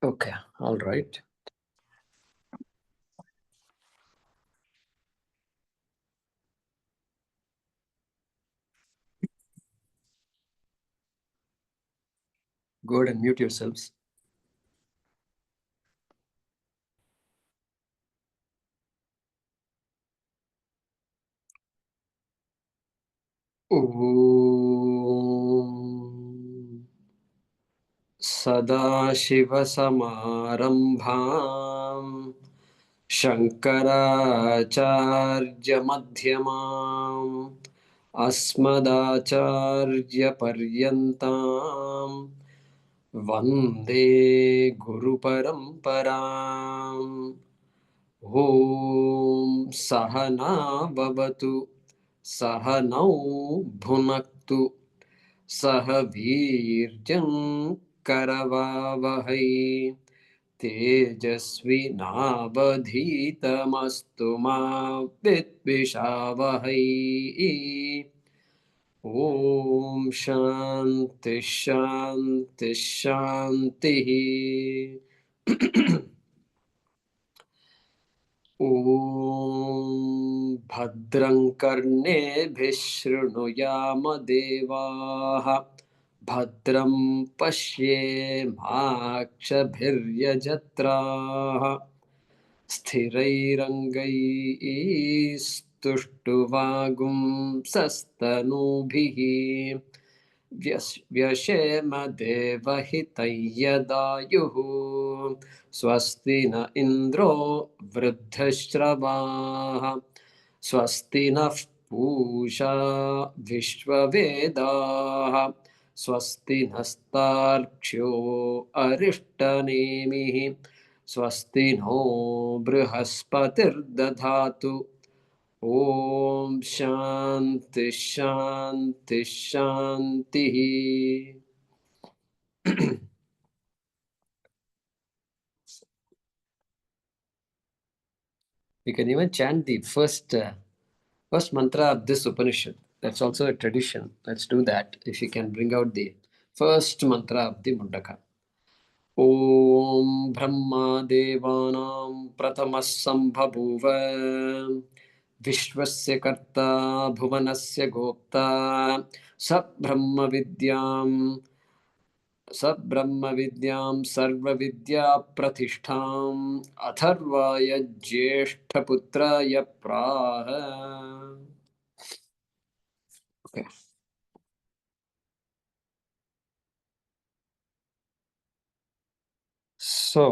Okay, all right. Go ahead and mute yourselves. Om Sadashivasamaramбхам Shankaracharya-madhyamam Asmadacharya-paryantam Vande Guru-paramparam. Om Sahana Bhavatu Sahanau Bhunaktu Sahavirjam Karavavahai Tejasvi Navadhitamastu Ma Vidvishavahai. Om Shanti Shanti Shanti. Om Bhadram Karneभिः शृणुयाम देवाः Bhadram पश्येमाक्षभिर्यजत्राः स्थिरैरङ्गैस्तुष्टुवागुंसस्तनूभिः व्यशेम देवहितं यदायुः स्वस्ति न इन्द्रो वृद्धश्रवाः स्वस्ति नः पूषा विश्ववेदाः स्वस्ति नस्तार्क्ष्यो अरिष्टनेमिः स्वस्ति no बृहस्पतिर्दधातु Om Shanti Shanti Shanti. We can even chant the first mantra of this Upanishad. That's also a tradition. Let's do that. If you can bring out the first mantra of the Mundaka. Om Brahma Devanam Prathamah Sambhabuva Vishwasya Karta Bhuvanasya Gopta Sabrahma Vidyam Sarva Prathishtham Atharvaya Jyeshtaputraya Praha. Okay. So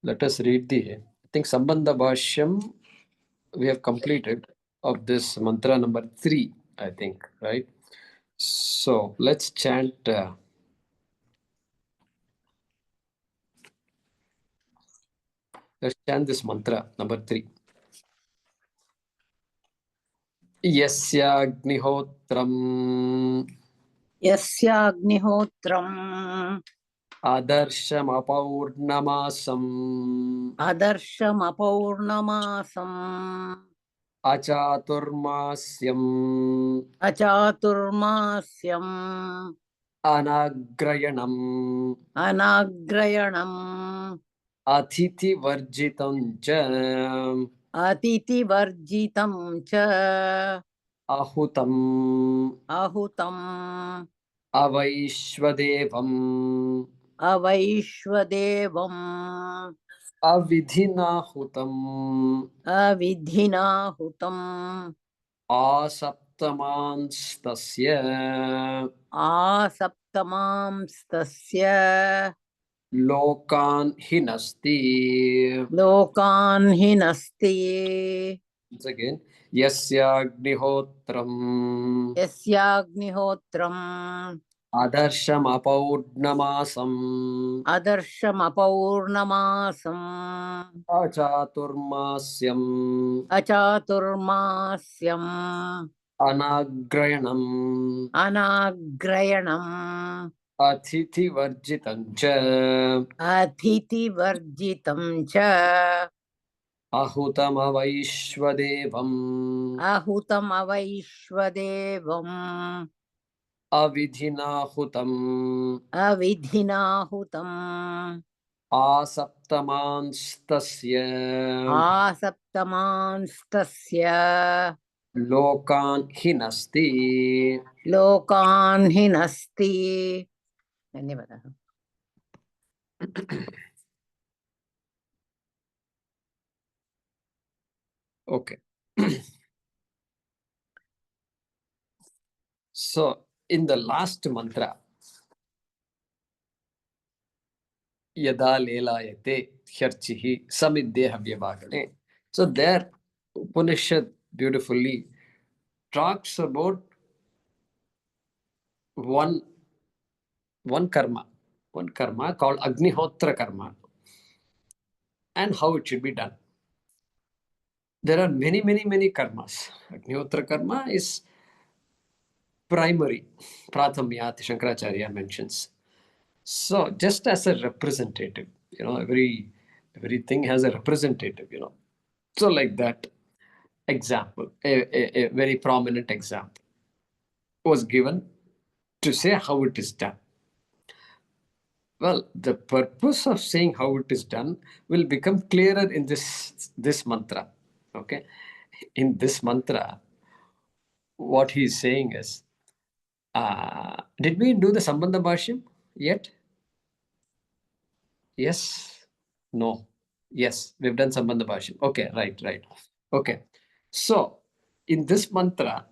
let us read I think Sambandha Bhaashyam we have completed of this mantra number 3, I think, right? So let's chant. Let's chant this mantra number 3. Yasyagnihottram Adarshamapaurnamasam Achaturmasyam Anagrayanam Atiti Varjitam cha Ahutam Avaishwadevam Avidhinahutam Asaptamanstasya Lokan hinasti. Once again. Yasyagnihottram Adarshamapaurnamasam Achaturmasyam Anagrayanam Atiti Varjitam cha Ahutam Avaishwadevam अविधिनाहुतम् अविधिनाहुतम् आसप्तमांस्तस्य आसप्तमांस्तस्य लोकान् हिनस्ति. लोकान् हिनस्ति. धन्यवादः. Okay. So, in the last mantra, Yada lelayate hyarchihi samidde havyavagane. So, there, Upanishad beautifully talks about one karma, called Agnihotra karma, and how it should be done. There are many karmas. Agnihotra karma is primary, Prathamyat, Shankaracharya mentions. So, just as a representative, everything has a representative, So, like that example, a very prominent example was given to say how it is done. Well, the purpose of saying how it is done will become clearer in this mantra. Okay, in this mantra, what he is saying is, did we do the Sambandha Bhashyam yet? Yes, no, yes, we've done Sambandha Bhashyam. Okay, right. Okay, so in this mantra,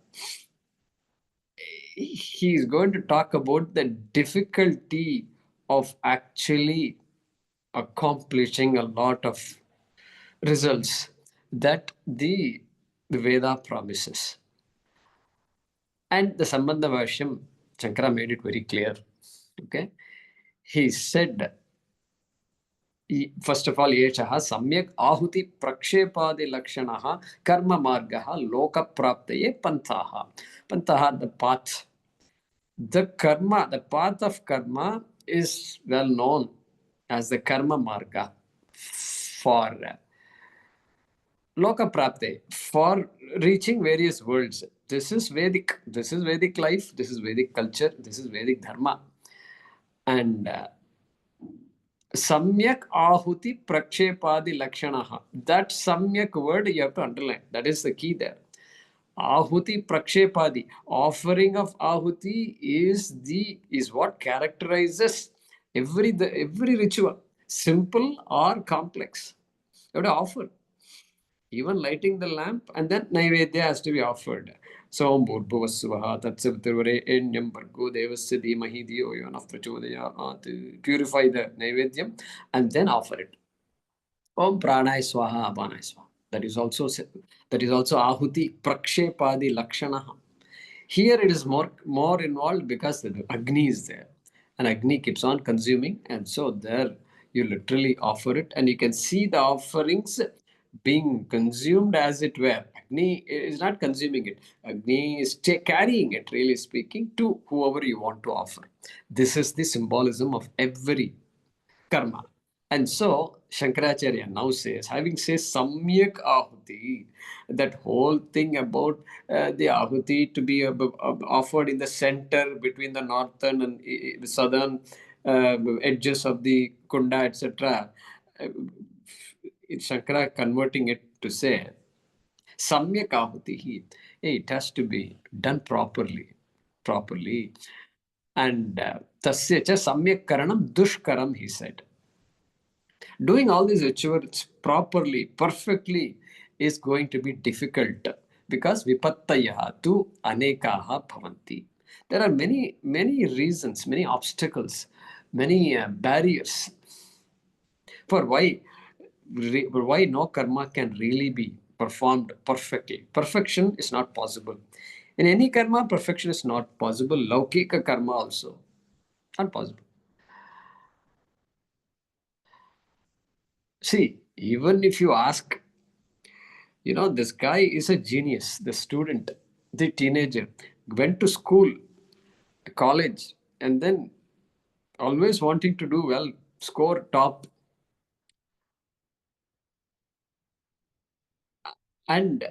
he is going to talk about the difficulty of actually accomplishing a lot of results that the Veda promises. And the Sambandha Bhashyam, Shankara made it very clear. Okay, he said, first of all, Yeshaha Samyak Ahuti Prakshepadi Lakshanaha Karma Margaha Loka Praptaye Panthaha. Panthaha, the path. The path of karma is well known as the karma marga for loka prapte, for reaching various worlds. This is Vedic. This is Vedic life. This is Vedic culture. This is Vedic dharma. And Samyak ahuti prakshepadi lakshanaha. That samyak word you have to underline. That is the key there. Ahuti prakshepadi. Offering of ahuti is what characterizes every ritual, simple or complex. You have to offer. Even lighting the lamp, and then Naivedya has to be offered. So Bhurbhuvasvaha Tatsaviturvarenyam Bhargo Devasya Dhimahi Dhiyo Yonah Prachodaya. Purify the Naivedyam and then offer it. Om Pranay Swaha Apanay Swaha. That is also Ahuti Prakshepadi Lakshanaha. Here it is more involved because the Agni is there. And Agni keeps on consuming, and so there you literally offer it, and you can see the offerings being consumed as it were. Agni is not consuming it. Agni is carrying it, really speaking, to whoever you want to offer. This is the symbolism of every karma. And so Shankaracharya now says, having said Samyak Ahuti, that whole thing about the Ahuti to be offered in the center between the northern and the southern edges of the Kunda, etc. It's Shankara converting it to say, Samyak Ahuti, it has to be done properly. And Tasya cha Samyak Karanam Dushkaram, he said. Doing all these rituals properly, perfectly, is going to be difficult because vipattaya tu anekaha bhavanti. There are many reasons, many obstacles, many barriers for why no karma can really be performed perfectly. Perfection is not possible. In any karma, perfection is not possible. Laukika karma also, not possible. See, even if you ask, this guy is a genius, the student, the teenager, went to school, college, and then always wanting to do well, score top. And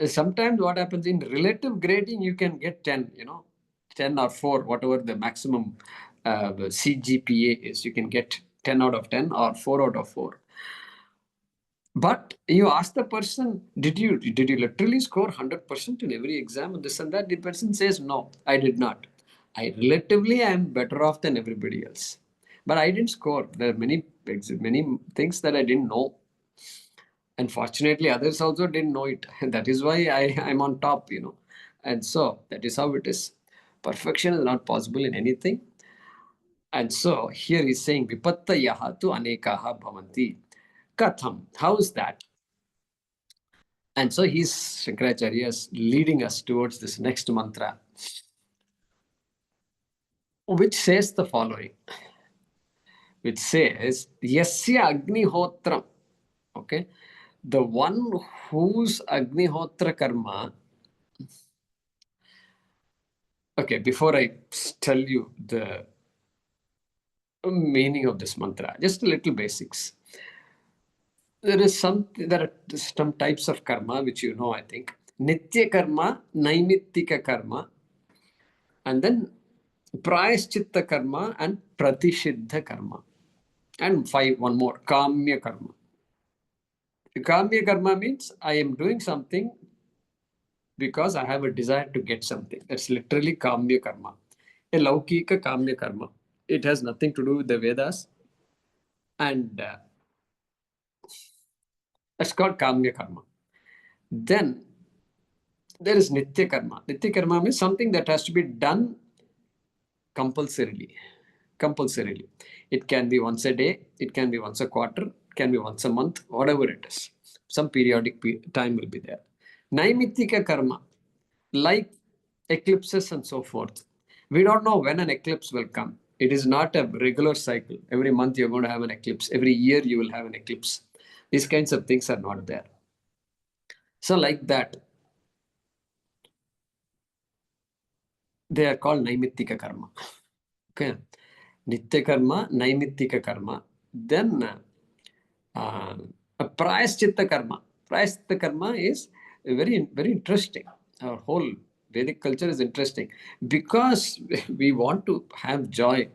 sometimes what happens in relative grading, you can get 10, 10 or 4, whatever the maximum CGPA is. You can get 10 out of 10 or 4 out of 4. But you ask the person, did you literally score 100% in every exam and this and that? The person says, no, I did not. I am better off than everybody else. But I didn't score. There are many things that I didn't know. And fortunately, others also didn't know it. And that is why I'm on top, And so that is how it is. Perfection is not possible in anything. And so here he's saying, Vipattayaha tu anekaha bhavanti. Katham. How is that? And so he's Shankaracharya is leading us towards this next mantra, which says the following, which says, Yasya Agnihotram. Okay. The one whose Agnihotra karma. Okay, before I tell you the meaning of this mantra, just a little basics. There are some types of karma which I think. Nitya karma, Naimittika karma, and then Prayaschitta karma and Pratisiddha karma. And one more, Kamya karma. Kamya karma means I am doing something because I have a desire to get something. That's literally Kamya karma. A Laukika Kamya karma. It has nothing to do with the Vedas. And that's called Kamya karma. Then there is Nitya karma. Nitya karma means something that has to be done compulsorily. Compulsorily. It can be once a day, it can be once a quarter, it can be once a month, whatever it is. Some periodic time will be there. Naimittika karma, like eclipses and so forth. We don't know when an eclipse will come. It is not a regular cycle. Every month you're going to have an eclipse. Every year you will have an eclipse. These kinds of things are not there. So like that, they are called Naimittika karma. Okay. Nitya karma, Naimittika karma. Then Prayaschitta karma. Prayaschitta karma is very, very interesting. Our whole Vedic culture is interesting because we want to have joy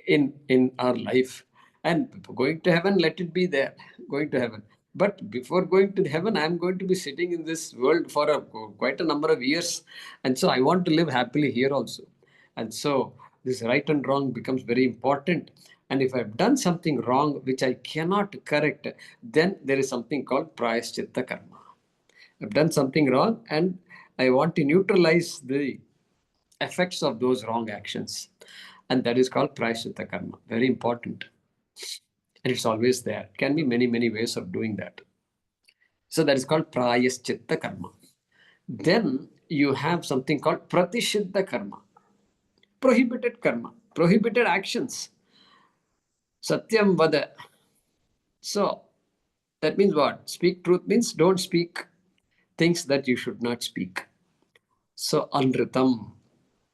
in our life. And going to heaven, let it be there. Going to heaven. But before going to heaven, I'm going to be sitting in this world for quite a number of years. And so I want to live happily here also. And so this right and wrong becomes very important. And if I've done something wrong which I cannot correct, then there is something called Prayaschitta karma. I've done something wrong and I want to neutralize the effects of those wrong actions. And that is called Prayaschitta karma. Very important. And it's always there. Can be many, many ways of doing that. So that is called Prayaschitta karma. Then you have something called Pratisiddha karma. Prohibited karma. Prohibited actions. Satyam vada. So that means what? Speak truth means don't speak things that you should not speak. So anritam.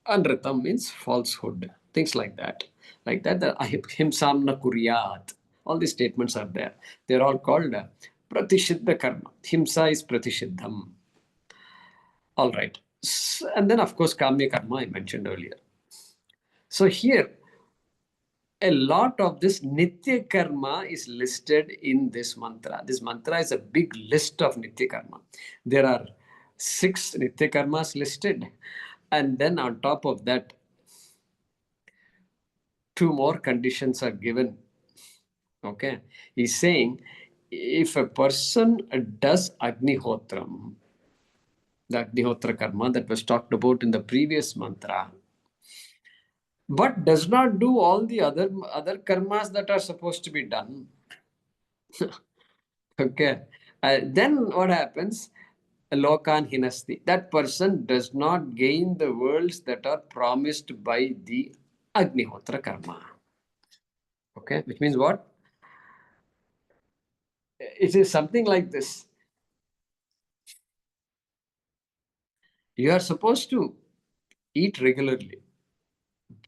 Anritam means falsehood. Things like that. Like that, the himsam na kuryat. All these statements are there. They're all called pratishiddha karma. Himsa is pratishiddham. All right. And then, of course, kamya karma I mentioned earlier. So here, a lot of this nitya karma is listed in this mantra. This mantra is a big list of nitya karma. There are 6 nitya karmas listed, and then on top of that, 2 more conditions are given. Okay, he's saying if a person does Agnihotram, the Agnihotra karma that was talked about in the previous mantra, but does not do all the other karmas that are supposed to be done. Okay, then what happens? Lokan hinasti. That person does not gain the worlds that are promised by the Agnihotra karma. Okay, which means what? It is something like this. You are supposed to eat regularly.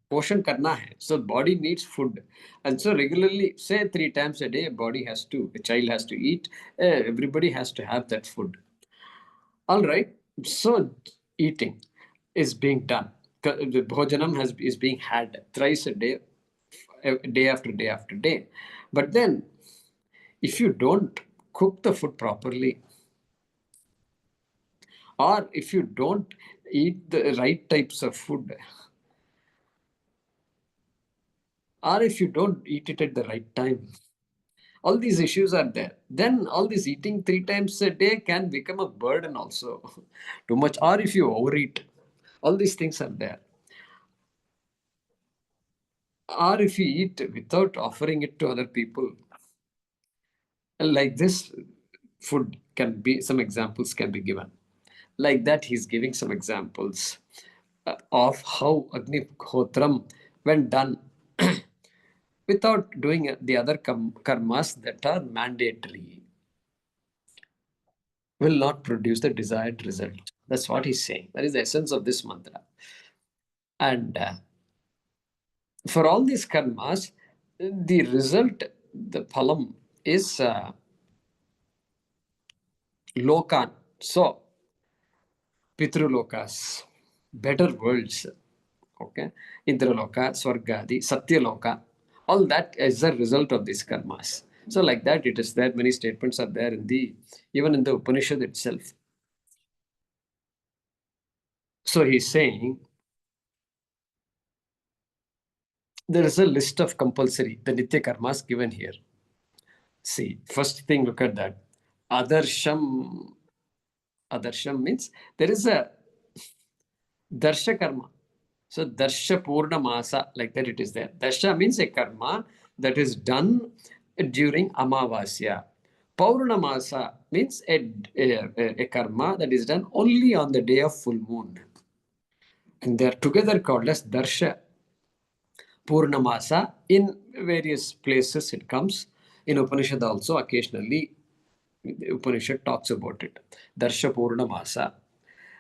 Portion karna hai. So body needs food. And so regularly, say 3 times a day, a child has to eat. Everybody has to have that food. All right. So eating is being done the bhojanam is being had thrice a day, day after day after day. But then, if you don't cook the food properly, or if you don't eat the right types of food, or if you don't eat it at the right time, all these issues are there. Then all this eating 3 times a day can become a burden also. Too much, or if you overeat, all these things are there. Or if you eat without offering it to other people, like this food can be, some examples can be given. Like that, he's giving some examples of how Agnihotram, when done without doing the other karmas that are mandatory, will not produce the desired result. That's what he's saying. That is the essence of this mantra. And for all these karmas, the result, the phalam, is lokan. So, pitrulokas, better worlds. Okay? Indraloka, Swargadi, Satyaloka. All that is a result of these karmas. So, like that, it is there. Many statements are there in the, even in the Upanishad itself. So, he's saying there is a list of compulsory, the Nitya karmas given here. See, first thing, look at that. Adarsham. Adarsham means there is a darsha karma. So darsha purna masa, like that it is there. Darsha means a karma that is done during Amavasya. Purnamasa means a karma that is done only on the day of full moon. And they are together called as darsha purnamasa. In various places it comes. In Upanishad also occasionally the Upanishad talks about it. Darsha purnamasa.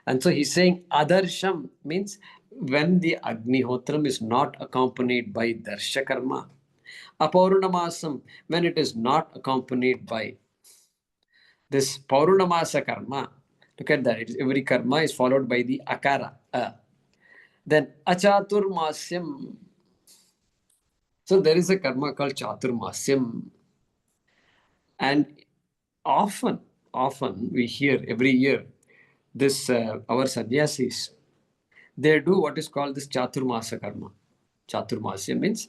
And so he's saying adarsham means when the Agnihotram is not accompanied by darsha karma. Apaurunamasam, when it is not accompanied by this paurunamasa karma. Look at that. Every karma is followed by the akara. Then achaturmasyam. So there is a karma called chaturmasyam. And often we hear every year this our sannyasis, they do what is called this Chaturmasa karma. Chaturmasya means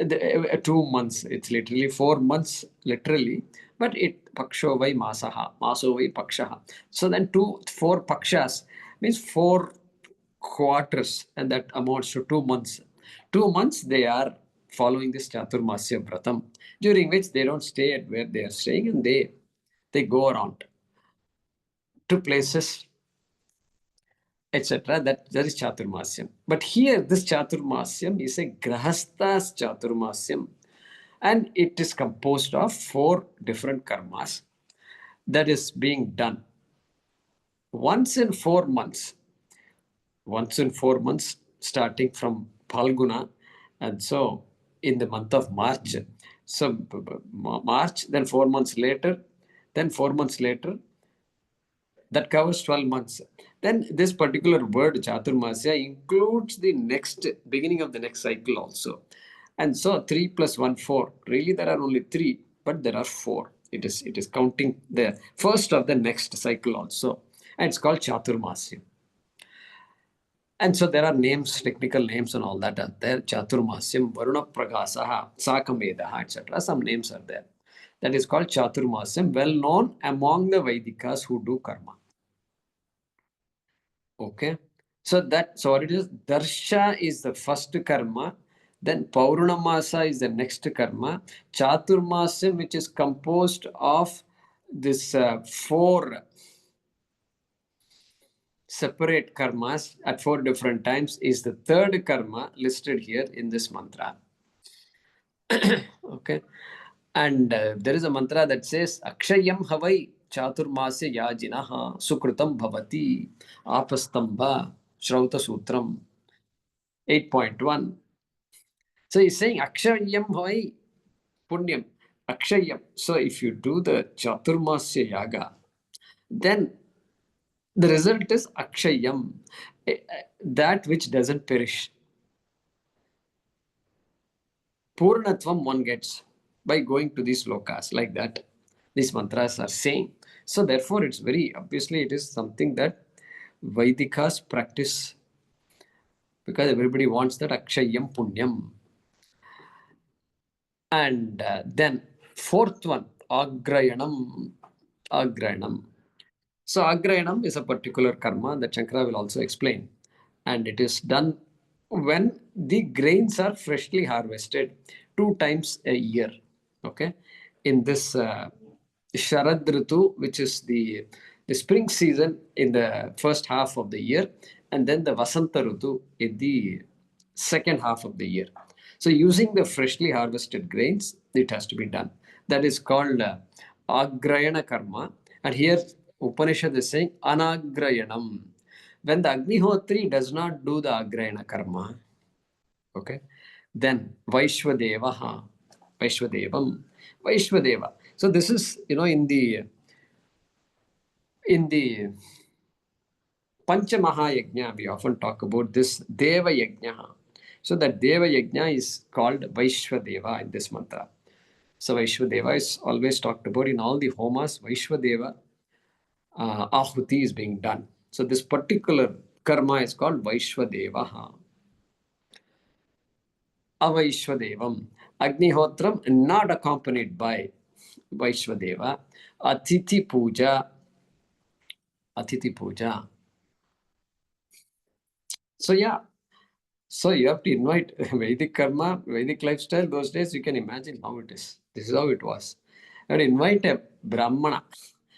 2 months. It's literally 4 months, literally. But it paksho vai masaha, maso vai pakshaha. So then 4 pakshas means 4 quarters, and that amounts to 2 months. 2 months they are following this Chaturmasya Vratam, during which they don't stay at where they are staying, and they go around to places, etc. That is Chaturmasyam. But here, this Chaturmasyam is a Grahasthas Chaturmasyam, and it is composed of 4 different karmas that is being done once in 4 months. Once in 4 months, starting from Phalguna, and so in the month of March. So March, then 4 months later, then 4 months later, that covers 12 months. Then this particular word Chaturmasya includes the next beginning of the next cycle also. And so 3 plus 1, 4. Really there are only 3, but there are 4. It is counting the first of the next cycle also. And it's called Chaturmasya. And so there are names, technical names and all that are there. Chaturmasyam, Varuna Pragasaha, Sakamedaha, etc. Some names are there. That is called Chaturmasyam, well known among the Vedikas who do karma. Okay. So what it is, Darsha is the first karma, then Paurunamasa is the next karma, Chaturmasya, which is composed of this 4 separate karmas at 4 different times, is the third karma listed here in this mantra. Okay. And there is a mantra that says, Akshayam Havai Chaturmasya Yajinaha Sukrutam Bhavati Apastamba Shrauta Sutram 8.1. So he's saying Akshayam Havai Punyam. Akshayam. So if you do the Chaturmasya Yaga, then The result is akshayam, that which doesn't perish. Purnatvam one gets by going to these lokas, like that these mantras are saying. So therefore it's very obviously it is something that Vaidikas practice, because everybody wants that akshayam punyam. And then fourth one, agrayanam. Agrayanam. So agrayanam is a particular karma that Shankara will also explain. And it is done when the grains are freshly harvested 2 times a year. Okay. In this Sharad Ritu, which is the spring season in the first half of the year, and then the Vasanta Ritu in the second half of the year. So using the freshly harvested grains, it has to be done. That is called agrayana karma. And here Upanishad is saying anagrayanam. When the Agnihotri does not do the agrayana karma, okay, then Vaishvadevaha, Vaishvadevam, Vaishvadeva. So this is, in the Panchamahayajna, we often talk about this Deva Yajna. So that Deva Yajna is called Vaishvadeva in this mantra. So Vaishvadeva is always talked about in all the homas. Vaishvadeva Ahuti is being done. So this particular karma is called Vaishvadeva. Avaishvadevam. Agnihotram not accompanied by Vaishvadeva. Atiti Puja. Atiti Puja. So yeah. So you have to invite Vedic karma, Vedic lifestyle. Those days you can imagine how it is. This is how it was. And invite a Brahmana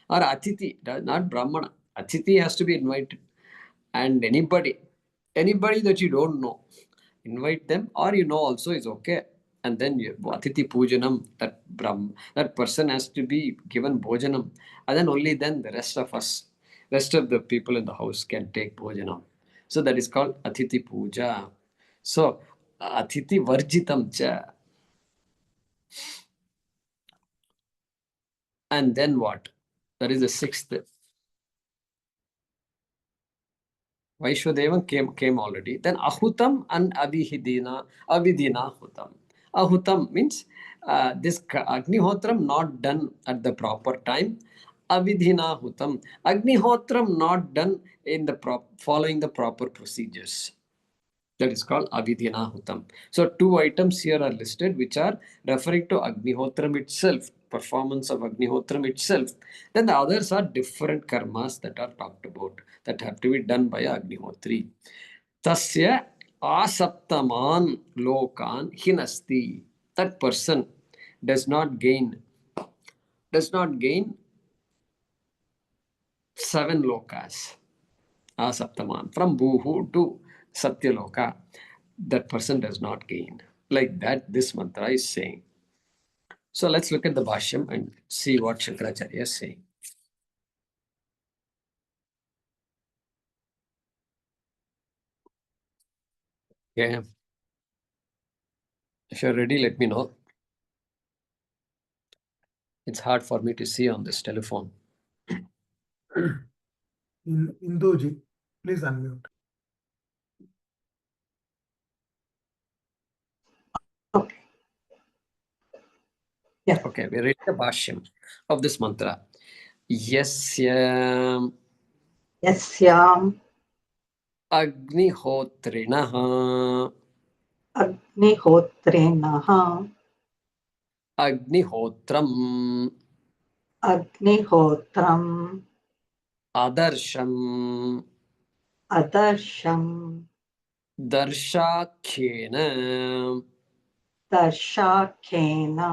or Atiti, not Brahmana. Atiti has to be invited. And anybody that you don't know, invite them, or also is okay. And then Atiti Pujanam, that person has to be given Bhojanam. And then only then the rest of the people in the house can take Bhojanam. So that is called Atiti Puja. So Atiti Varjitam cha. And then what? That is the sixth. Vaishwadevan came already. Then Ahutam and Avidina Hutam. Ahutam means this Agnihotram not done at the proper time. Avidhina Hutam. Agnihotram not done in the following the proper procedures. That is called Avidhinahutam. So two items here are listed which are referring to Agnihotram itself, performance of Agnihotram itself. Then the others are different karmas that are talked about that have to be done by Agnihotri. Tasya asaptaman lokan hinasti. That person does not gain 7 lokas. Asaptaman. From Bhuhu to Satyaloka, that person does not gain. Like that, this mantra is saying. So let's look at the Bhaashyam and see what Shankaracharya is saying. Yeah. If you're ready, let me know. It's hard for me to see on this telephone. Indoji, please unmute. Okay. Yeah. Okay, we read the Bhaashyam of this mantra. Yasya Yasyam Agnihotrinaha Agnihotrenaha Agnihotram Agnihotram Adarsham Adarsham Darshakhena Darshakena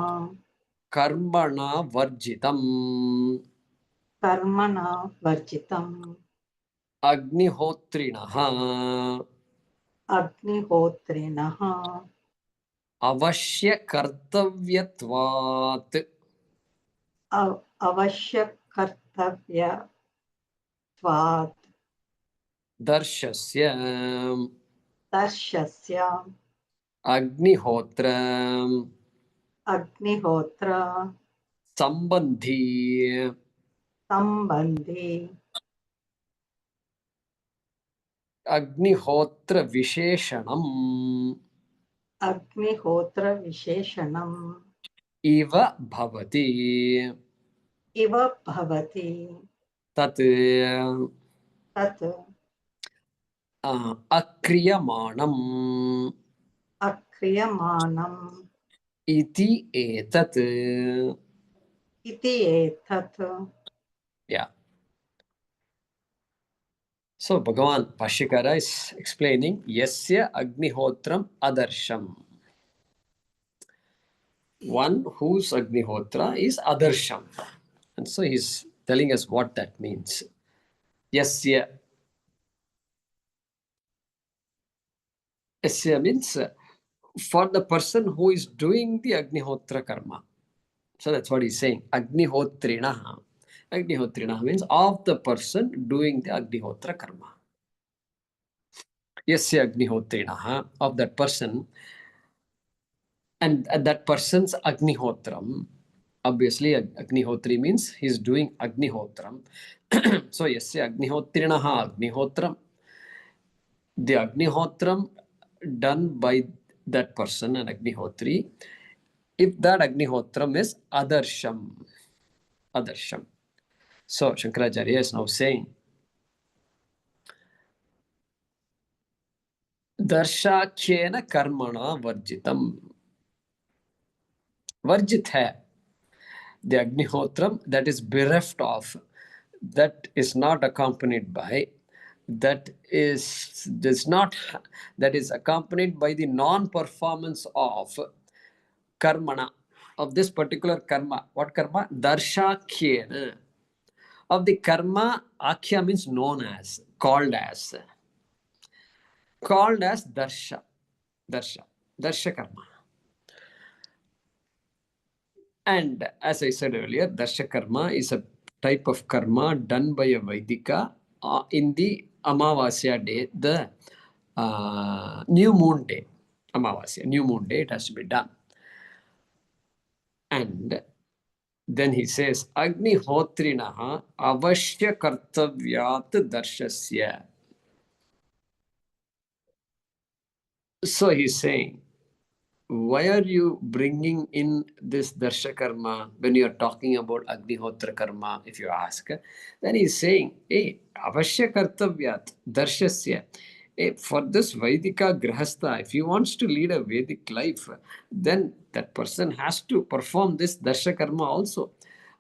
Karmana Varjitam Karmana Varjitam Agnihotrinaha Agnihotrenaha Avashya Kartavyatvat Avashya Kartavya Tvat Darshasya Darshasya Agnihotra Agnihotra Sambandhi Sambandhi Agnihotra Visheshanam Agnihotra Visheshanam Iva Bhavati. Iva Bhavati Tat Tat Akriyamanam Akriyamanam iti etat. Iti Etat. Yeah. So Bhagavan Bhashyakara is explaining Yasya Agnihotram Adarsham. One whose Agnihotra is Adarsham. And so he's telling us what that means. Yasya. Yasya means for the person who is doing the Agnihotra karma. So that's what he's saying. Agnihotrinaha. Agnihotrinaha means of the person doing the Agnihotra karma. Yasya Agnihotrinaha, of that person. And that person's Agnihotram. Obviously, Agnihotri means he's doing Agnihotram. So, Yasya Agnihotrinaha Agnihotram. The Agnihotram done by that person, an Agnihotri, if that Agnihotram is Adarsham. Adarsham. So, Shankaracharya is now saying, Darshakhyena karmana varjitam. Varjit hai. The Agnihotram that is bereft of, that is not accompanied by, that is accompanied by the non-performance of karmana, of this particular karma. What karma? Darshakhyena. Of the karma, akhya means known as, called as darsha. Darsha karma. And as I said earlier, darsha karma is a type of karma done by a Vaidika in the Amavasya day, the new moon day. Amavasya, new moon day, it has to be done. And then he says, Agnihotrinaha avashya kartavyat darshasya. So he's saying, why are you bringing in this darsha karma when you are talking about Agnihotra karma, if you ask? Then he's saying, hey, avashya kartavyat darshasya. Hey, for this Vaidika Grahastha, if he wants to lead a Vedic life, then that person has to perform this darsha karma also.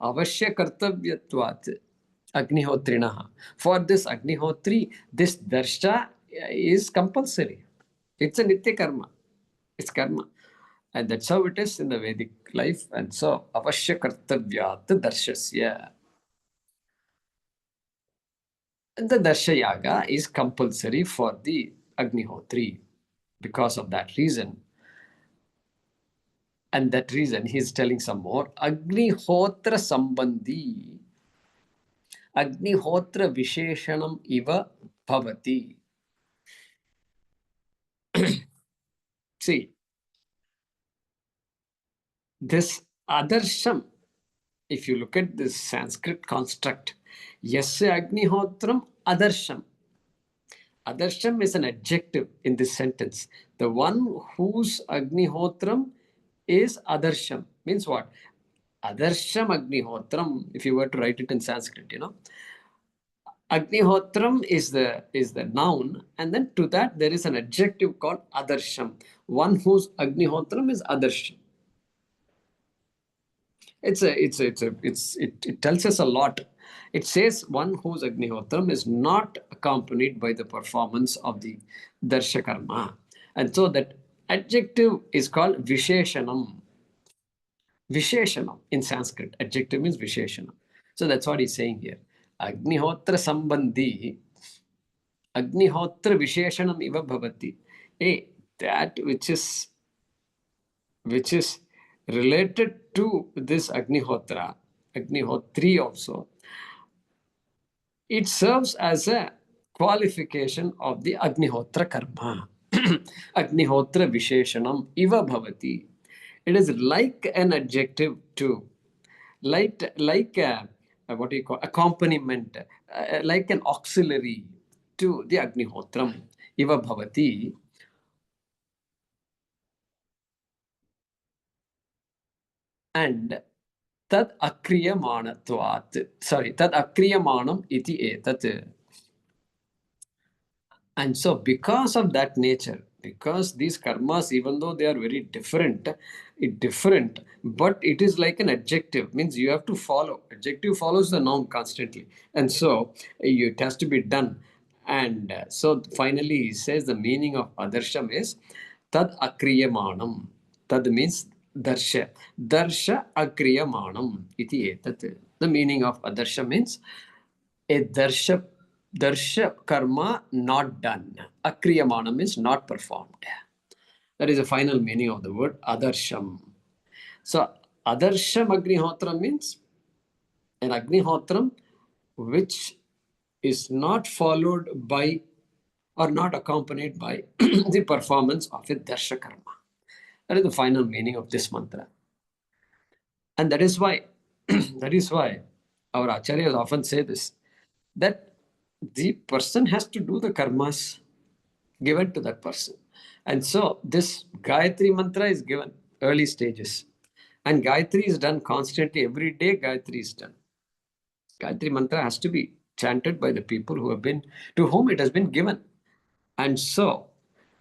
Avashya kartavyatvat Agnihotrinaha. For this Agnihotri, this darsha is compulsory. It's a nitya karma. It's karma. And that's how it is in the Vedic life. And so, avashya kartavyat darshasya. The darsha yaga is compulsory for the Agnihotri because of that reason. And that reason, he is telling some more. Agnihotra sambandhi. Agnihotra visheshanam iva bhavati. See, this adarsham, if you look at this Sanskrit construct, yasya agnihotram adarsham. Adarsham is an adjective in this sentence. The one whose agnihotram is adarsham. Means what? Adarsham agnihotram, if you were to write it in Sanskrit, Agnihotram is the noun, and then to that there is an adjective called adarsham. One whose agnihotram is adarsham. It tells us a lot. It says one whose Agnihotram is not accompanied by the performance of the Darsha karma. And so that adjective is called Visheshanam. Visheshanam in Sanskrit. Adjective means Visheshanam. So that's what he's saying here. Agnihotra sambandhi, Agnihotra Visheshanam iva bhavati. Hey, that which is related to this Agnihotra, Agnihotri also, it serves as a qualification of the Agnihotra karma. Agnihotra Visheshanam iva bhavati. It is like an adjective to, like a, what do you call, accompaniment, like an auxiliary to the Agnihotram. Iva bhavati. And tad akriyamanatvat. Sorry, tad akriyamanam iti etat. And so, because of that nature, because these karmas, even though they are very different, but it is like an adjective, means you have to follow. Adjective follows the noun constantly. And so, it has to be done. And so, finally, he says the meaning of adarsham is tad akriyamanam. Tad means darsha. Darsha akriyamanam iti etat. The meaning of adarsha means a darsha karma not done. Akriyamana means not performed. That is the final meaning of the word adarsham. So adarsham agnihotra means an agnihotram which is not followed by or not accompanied by the performance of a darsha karma. That is the final meaning of this mantra. And that is why our acharyas often say this, that the person has to do the karmas given to that person. And so this Gayatri mantra is given early stages. And Gayatri is done constantly. Every day Gayatri is done. Gayatri mantra has to be chanted by the people to whom it has been given. And so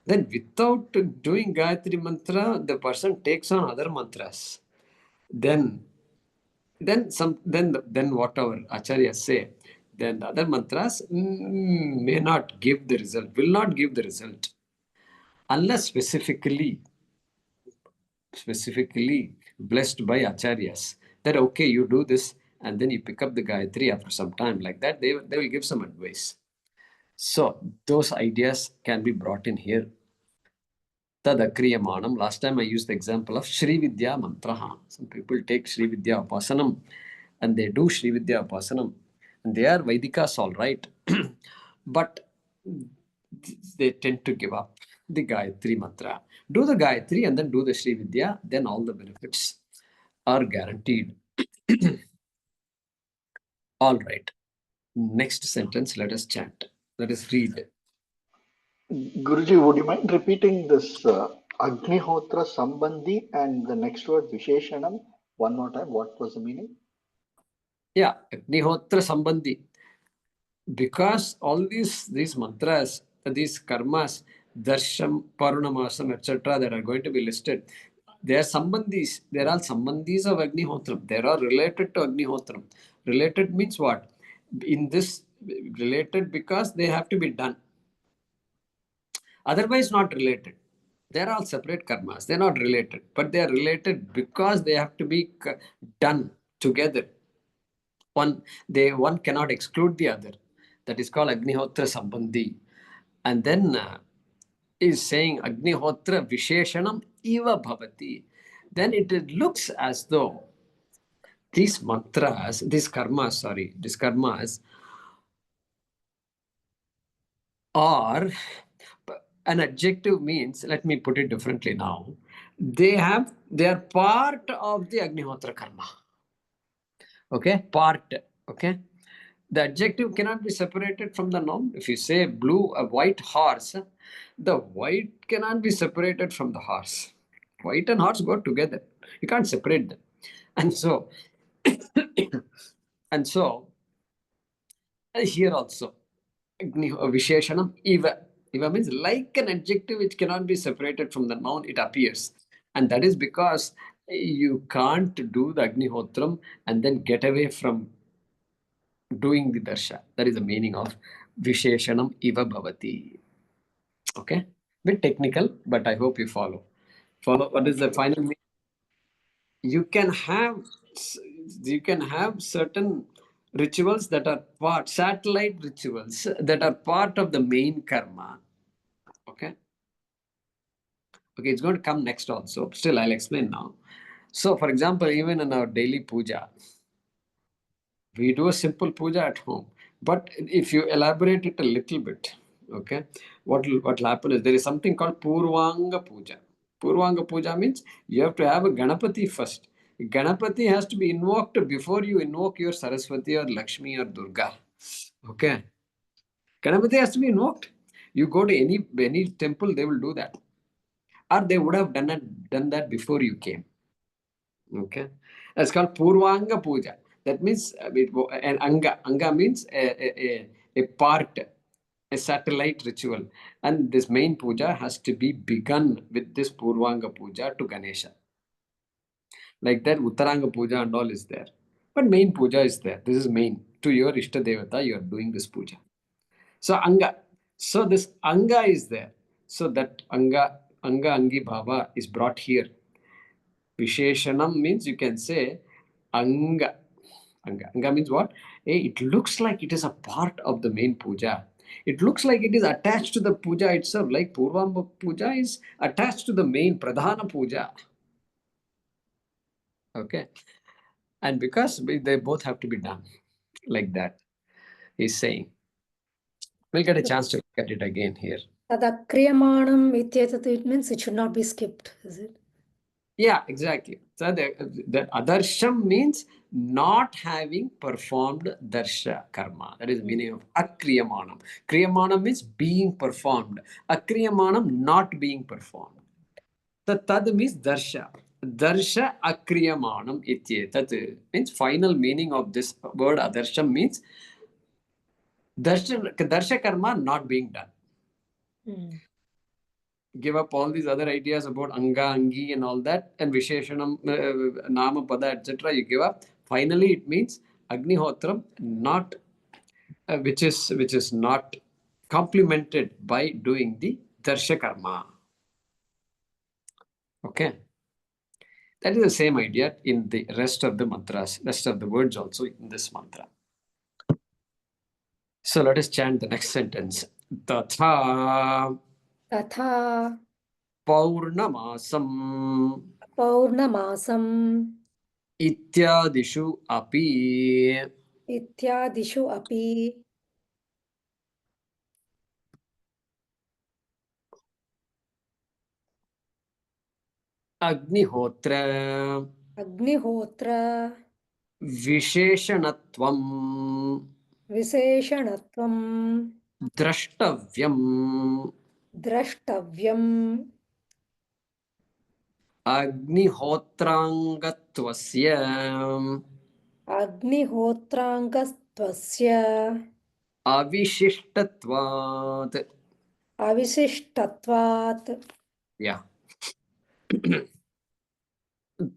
then without doing Gayatri mantra, the person takes on other mantras. Then what our acharyas say, then the other mantras may not give the result, will not give the result, unless specifically blessed by acharyas. That okay, you do this, and then you pick up the Gayatri after some time, like that, they will give some advice. So those ideas can be brought in here. Tad akriyamanam. Last time I used the example of Shri Vidya mantraha. Some people take Shri Vidya upasanam and they do Shri Vidya upasanam. And they are Vaidikas, all right. But they tend to give up the Gayatri mantra. Do the Gayatri and then do the Shri Vidya, then all the benefits are guaranteed. All right. Next sentence, let us chant. Let us read. Guruji, would you mind repeating this Agnihotra Sambandhi and the next word Visheshanam one more time? What was the meaning? Yeah, Agnihotra Sambandhi. Because all these mantras, these karmas, darsham, parunamasam, etc., that are going to be listed, they are sambandhis. They are all sambandhis of Agnihotram. They are related to Agnihotram. Related means what? In this, related because they have to be done. Otherwise, not related. They are all separate karmas. They are not related. But they are related because they have to be done together. One cannot exclude the other. That is called Agnihotra Sambandhi. And then is saying Agnihotra Visheshanam Iva Bhavati. Then it looks as though these karmas are, an adjective means, let me put it differently now, they are part of the Agnihotra karma. Okay, part. Okay. The adjective cannot be separated from the noun. If you say a white horse, the white cannot be separated from the horse. White and horse go together. You can't separate them. And so, here also, Visheshanam Iva. Iva means like an adjective which cannot be separated from the noun, it appears. And that is because you can't do the Agnihotram and then get away from doing the darsha. That is the meaning of Visheshanam Iva Bhavati. Okay? Bit technical, but I hope you follow. What is the final meaning? You can have certain rituals that are satellite rituals that are part of the main karma. Okay? Okay, it's going to come next also. Still, I'll explain now. So, for example, even in our daily puja, we do a simple puja at home. But if you elaborate it a little bit, okay, what will happen is there is something called Purvanga Puja. Purvanga Puja means you have to have a Ganapati first. Ganapati has to be invoked before you invoke your Saraswati or Lakshmi or Durga. Okay. Ganapati has to be invoked. You go to any temple, they will do that. Or they would have done that before you came. Okay. It's called Purvanga Puja. That means, an Anga. Anga means a part, a satellite ritual. And this main puja has to be begun with this Purvanga Puja to Ganesha. Like that, Uttaranga Puja and all is there. But main puja is there. This is main. To your Ishta Devata, you are doing this puja. So Anga. So this Anga is there. So that Anga Angi Bhava is brought here. Visheshanam means you can say Anga. Anga means what? Hey, it looks like it is a part of the main puja. It looks like it is attached to the puja itself, like Purvamba Puja is attached to the main Pradhana Puja. Okay. And because they both have to be done like that, he's saying. We'll get a chance to look at it again here. Tadakriyamaanam ityetat, it means it should not be skipped, is it? Yeah, exactly. So the adarsham means not having performed darsha karma. That is the meaning of akriyamanam. Kriyamanam means being performed. Akriyamanam not being performed. The tad means darsha. Darsha akriyamanam ityetat means final meaning of this word adarsham means darsha karma not being done. Give up all these other ideas about anga, angi and all that, and visheshanam, nama, pada, etc. You give up. Finally, it means agnihotram, not which is not complemented by doing the darsha karma. Okay, that is the same idea in the rest of the mantras, rest of the words also in this mantra. So let us chant the next sentence. Tatha Tatha Paurnamasam Paurnamasam ityadishu api ityadishu api agnihotra Agnihotra visheshanatvam Visheshanatvam drashtavyam Drashtavyam agnihotrangatvasya Agnihotrangastvasya avishishtatvat. Avisishtatvat. Yeah.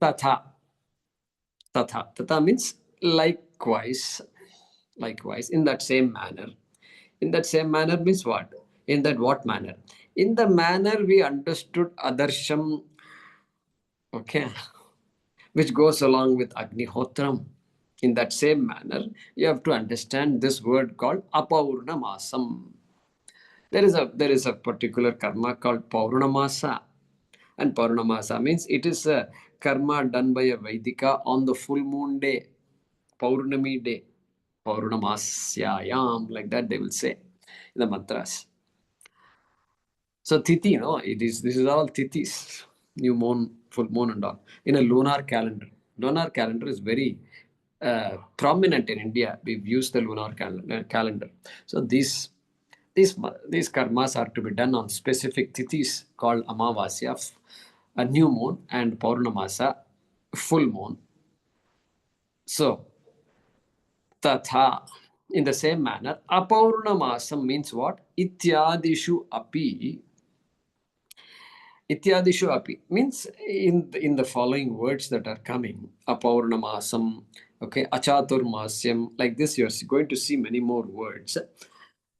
Tatha. Tatha means likewise. Likewise, in that same manner. In that same manner means what? In that what manner? In the manner we understood adarsham, okay, which goes along with agnihotram. In that same manner, you have to understand this word called apaurnamasam. There is a particular karma called paurnamasa. And paurnamasa means it is a karma done by a Vaidika on the full moon day, Paurnami day. Paurnamasyayam, like that they will say in the mantras. So Tithi, no, this is all Tithis, new moon, full moon and all. In a lunar calendar. Lunar calendar is very prominent in India. We've used the lunar calendar. So these karmas are to be done on specific Tithis called Amavasya, a new moon, and Paurnamasa, full moon. So Tatha, in the same manner, apaurnamasam means what? Ityadishu api. Ityadishu api means in the following words that are coming. Apaurnamasam, okay, achaturmasyam, like this you're going to see many more words.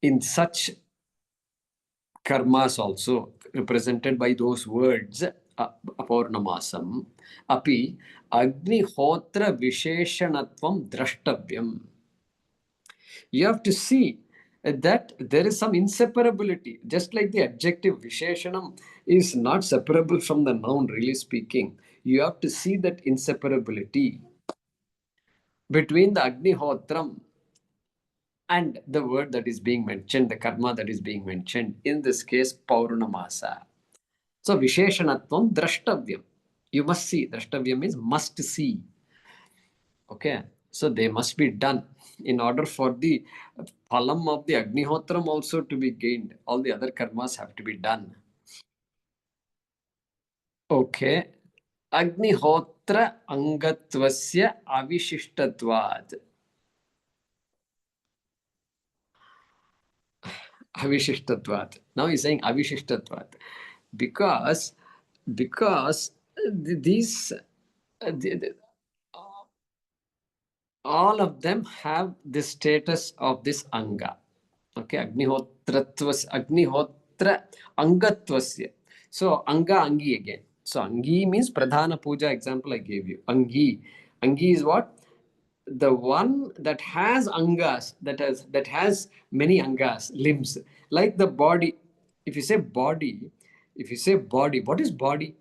In such karmas also represented by those words, apaurnamasam, api, agnihotra visheshanatvam drashtavyam. You have to see that there is some inseparability. Just like the adjective visheshanam is not separable from the noun, really speaking. You have to see that inseparability between the agnihotram and the word that is being mentioned, the karma that is being mentioned. In this case, paurnamasa. So visheshanatvam drashtavyam. You must see. Drashtavyam means must see. Okay. So they must be done in order for the phalam of the Agnihotram also to be gained. All the other karmas have to be done. Okay. Agnihotra angatvasya avishishtatvad. Avishishtatvad. Now he's saying avishishtatvad. Because these all of them have the status of this anga. Okay, Agnihotra angatvasya. So anga angi again. So angi means pradhana puja example I gave you. Angi. Angi is what? The one that has angas, that has many angas, limbs, like the body. If you say body, what is body?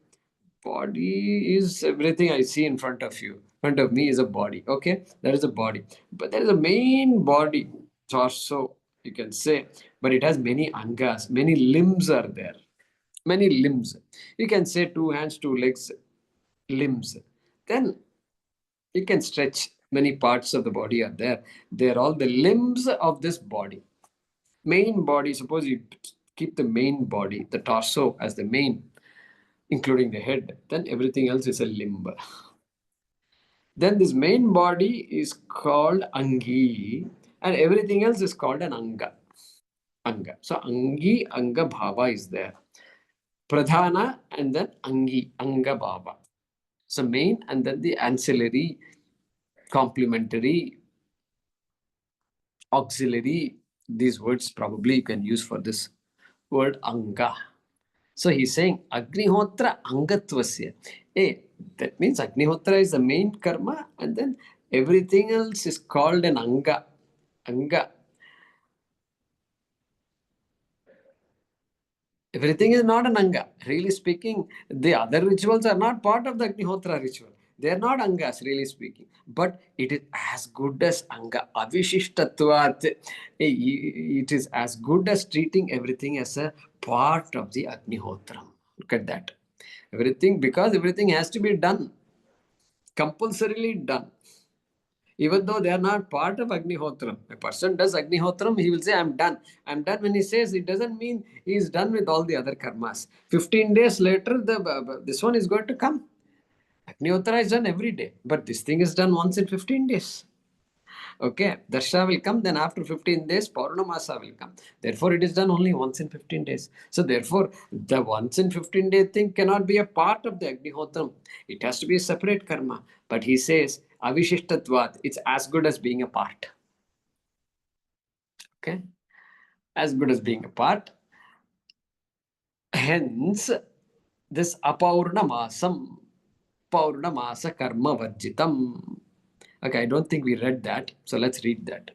Body is everything I see in front of you. In front of me is a body. Okay, that is a body. But there is a main body, torso, you can say, but it has many angas, many limbs are there. Many limbs. You can say 2 hands, 2 legs, limbs. Then you can stretch. Many parts of the body are there. They're all the limbs of this body. Main body, suppose you keep the main body, the torso as the main, including the head, then everything else is a limb. Then this main body is called Angi, and everything else is called an Anga. Anga. So Angi, Anga Bhava is there. Pradhana and then Angi, Anga Bhava. So main and then the ancillary, complementary, auxiliary. These words probably you can use for this word Anga. So he's saying Agnihotra Angatvasya. That means Agnihotra is the main karma, and then everything else is called an Anga. Anga. Everything is not an Anga. Really speaking, the other rituals are not part of the Agnihotra ritual. They are not Angas, really speaking. But it is as good as Anga. Avishishtatvat. It is as good as treating everything as a part of the Agnihotram. Look at that. Everything, because everything has to be done. Compulsorily done. Even though they are not part of Agnihotram. A person does Agnihotram, he will say, I'm done. I'm done. When he says, it doesn't mean he is done with all the other karmas. 15 days later, this one is going to come. Agnihotra is done every day. But this thing is done once in 15 days. Okay, Darsha will come, then after 15 days, Paurnamasa will come. Therefore, it is done only once in 15 days. So, therefore, the once in 15-day thing cannot be a part of the Agnihotram. It has to be a separate karma. But he says, Avishishtatvat, it's as good as being a part. Okay, as good as being a part. Hence, this Apaurnamasam, Paurnamasa Karma Varjitam. Okay, I don't think we read that. So, let's read that.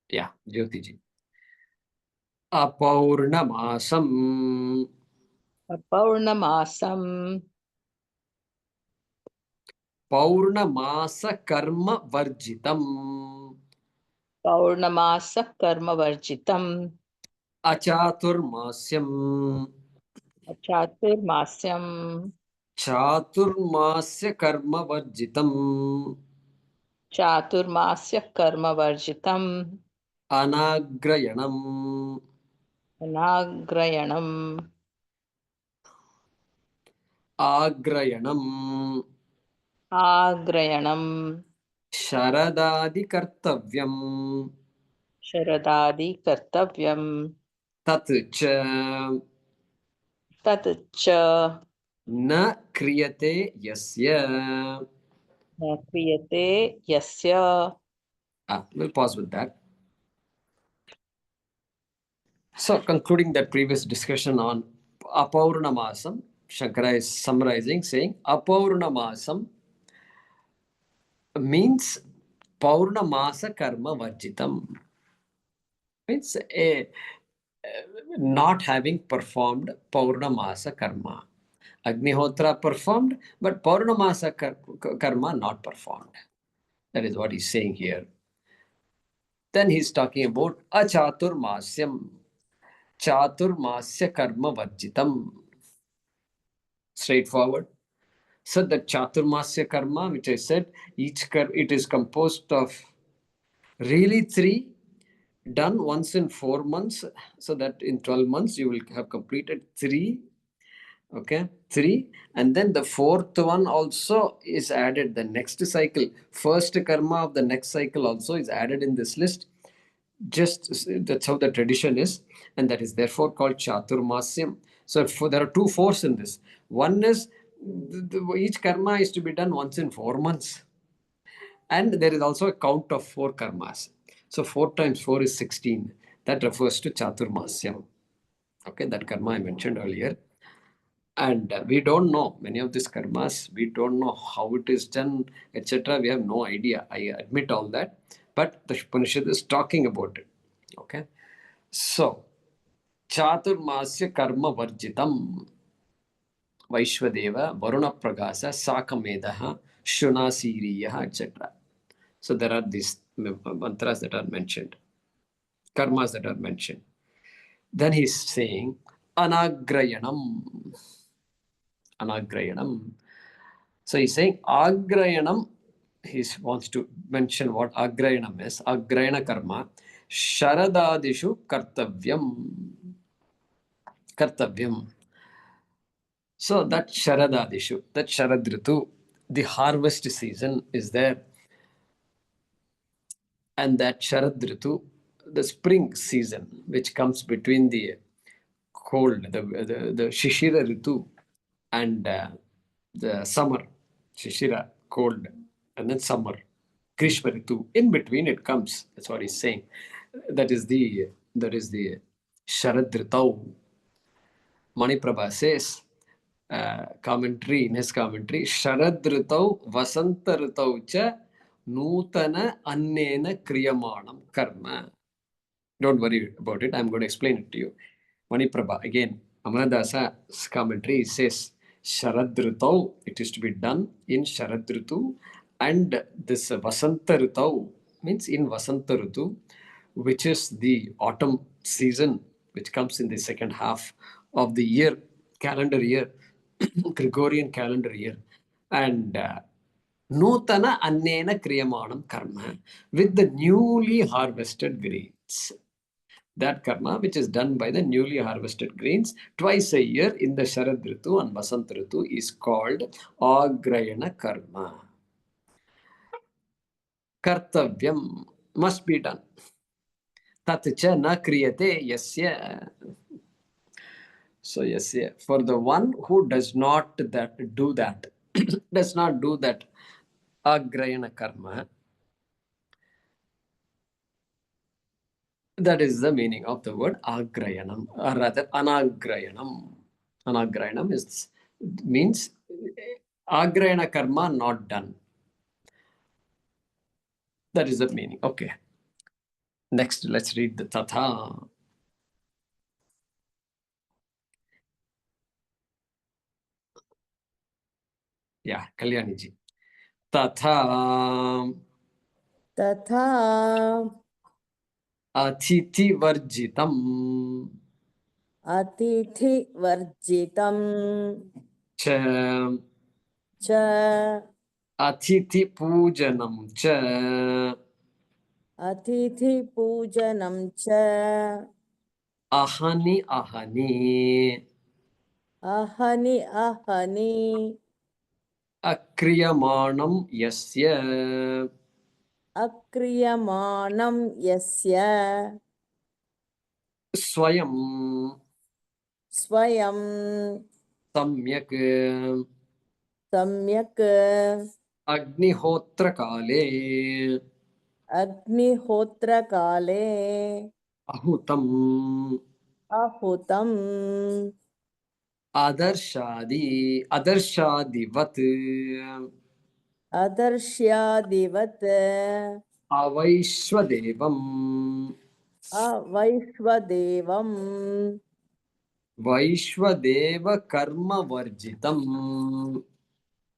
Yeah, Jyotiji. Apaurnamasam. Paurnamasam. Paurnamasa karma varjitam. Paurnamasa karma varjitam. Achaturmasyam. Chaturmasyam. Chaturmasya karma varjitam. Chaturmasya karma varjitam. Anagrayanam. Anagrayanam. Agrayanam. Agrayanam. Sharadadi kartavyam. Sharadadi kartavyam. Tat cha. Tat cha Na kriyate yasya. na kriyate yasya. We'll pause with that. So, concluding that previous discussion on Apaurnamasam, Shankara is summarizing, saying Apaurnamasam means Paurnamasa karma varjitam. Means not having performed Paurnamasa karma. Agnihotra performed, but Paurnamasa karma not performed. That is what he's saying here. Then he's talking about Achaturmasyam. Chaturmasya karma varjitam. Straightforward. So the Chaturmasya karma, which I said, it is composed of really 3 done once in 4 months, so that in 12 months you will have completed 3. Okay, 3, and then the 4th one also is added. The next cycle, first karma of the next cycle also is added in this list. Just that's how the tradition is, and that is therefore called Chaturmasyam. So there are 2 fours in this. One is each karma is to be done once in 4 months, and there is also a count of 4 karmas. So 4 times 4 is 16. That refers to Chaturmasyam. Okay, that karma I mentioned earlier. And we don't know many of these karmas, we don't know how it is done, etc. We have no idea. I admit all that. But the Upanishad is talking about it. Okay. So, Chaturmasya karma varjitam Vaishvadeva, Varuna Pragasa, Sakamedaha, Shunasiriyaha, etc. So there are these mantras that are mentioned, karmas that are mentioned. Then he's saying, Anagrayanam. Anagrayanam. So he's saying Agrayanam, he wants to mention what Agrayanam is. Agrayana karma. Sharadadishu kartavyam. Kartavyam. So that Sharadadishu, that Sharadritu, the harvest season is there. And that Sharadritu, the spring season, which comes between the cold, the Shishira Ritu and the summer, Shishira, cold, and then summer, Grishma Ritu. In between it comes. That's what he's saying. That is the Sharadritau. Maniprabha says, commentary, in his commentary, Sharadritau Vasantaritau cha Nutana Annena Kriyamanam Karma. Don't worry about it. I'm going to explain it to you. Maniprabha, again, Amaradasa's commentary says, Sharadritau, it is to be done in Sharadritu, and this Vasantaritau means in Vasantarutu, which is the autumn season, which comes in the second half of the year, calendar year, Gregorian calendar year. And Nutana Annena Kriyamanam Karma, with the newly harvested grains. That karma, which is done by the newly harvested grains twice a year in the Sharad Ritu and Vasant Ritu, is called Agrayana karma. Kartavyam, must be done. Tatcha na kriyate yasya. So yasya, for the one who does not do that, does not do that Agrayana karma, that is the meaning of the word Agrayanam, or rather Anagrayanam. Anagrayanam means Agrayana karma not done. That is the meaning. Okay. Next, let's read the Tatha. Yeah, Kalyani ji. Tatha तथा Atithi Varjitam अतिथिवर्जितं Cha च Atithi Pujanam Cha अतिथिपूजनं च Ahani Ahani अहनि अहनि Akriyamanam Yasya अक्रियमाणं यस्य Swayam स्वयं Samyak सम्यक् Agnihotra Kale अग्निहोत्रकाले Ahutam आहुतं Adarshadivat अदर्श्यादिवत् Avaishwadevam अवैश्वदेवं Vaishwadeva Karma Varjitam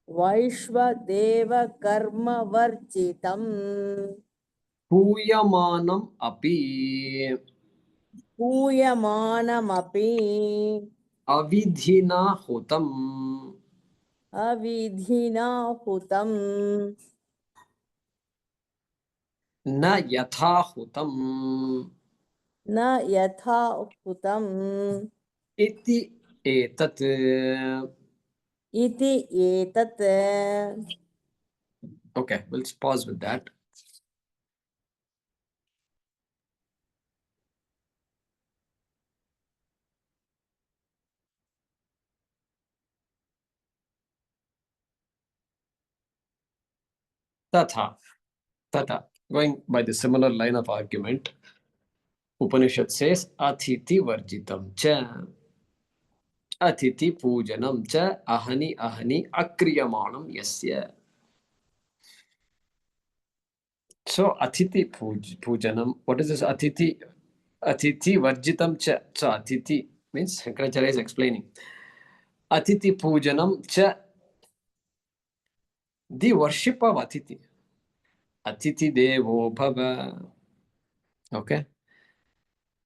वैश्वदेवकर्मवर्जितं Puyamanam Api पूयमानमपि Avidhina hotam. अविधिना हुतं Na yatha hotam. न यथा हुतं Iti etat. इति एतत् Okay, we'll pause with that. Tatha. Tatha. Going by the similar line of argument, Upanishad says, Athiti varjitam cha. Athiti pujanam cha ahani ahani akriyamanam yasya. So Athiti pujanam, what is this Athiti? Athiti varjitam cha. So Athiti means Shankaracharya is explaining. Athiti pujanam cha, the worship of Athiti. Athiti devo bhava. Okay.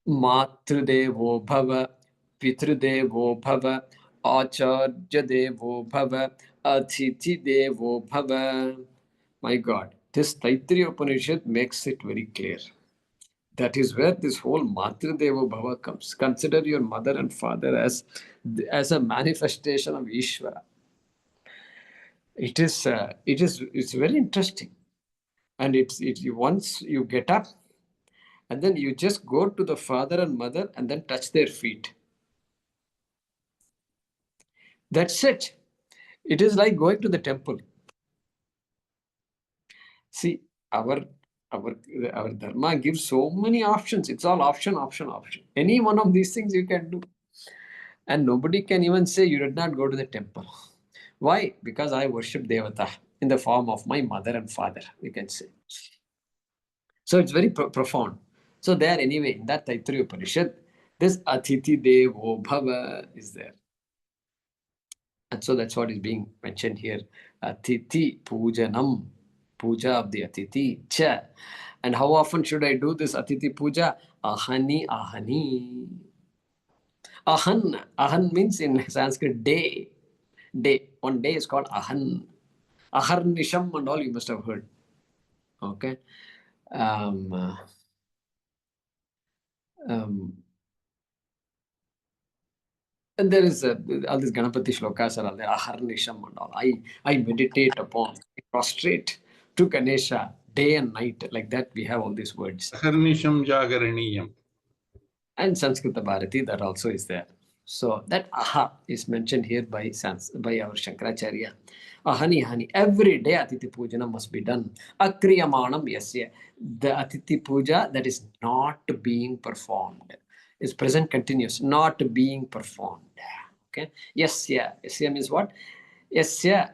Matrudevo bhava, Pitrudevo bhava, Acharya devo bhava, Athithi devo bhava. My God, this Taittiriya Upanishad makes it very clear. That is where this whole Matrudevo bhava comes. Consider your mother and father as a manifestation of Ishvara. It's very interesting. And once you get up, and then you just go to the father and mother and then touch their feet. That's it. It is like going to the temple. See, our dharma gives so many options. It's all option. Any one of these things you can do. And nobody can even say you did not go to the temple. Why? Because I worship Devata in the form of my mother and father, we can say. So it's very profound. So there anyway, in that Taittiriya Upanishad, this Athithi Devo Bhava is there. And so that's what is being mentioned here. Athithi Pujanam, puja of the Athithi, cha. And how often should I do this Athithi puja? Ahani, ahani. Ahan means in Sanskrit day. Day. One day is called Ahan. Aharnisham and all you must have heard. Okay. And there is all these Ganapati shlokas are all there, Aharnisham and all. I meditate upon, I prostrate to Ganesha day and night. Like that, we have all these words. Aharnisham Jagaraniyam. And Sanskrita Bharati, that also is there. So that aha is mentioned here by our Shankaracharya. Ahani, ahani. Every day Atiti Pujana must be done. Akriyamanam yasya. The Atiti Puja that is not being performed is present continuous, not being performed. Okay. Yasya. Yasya means what? Yasya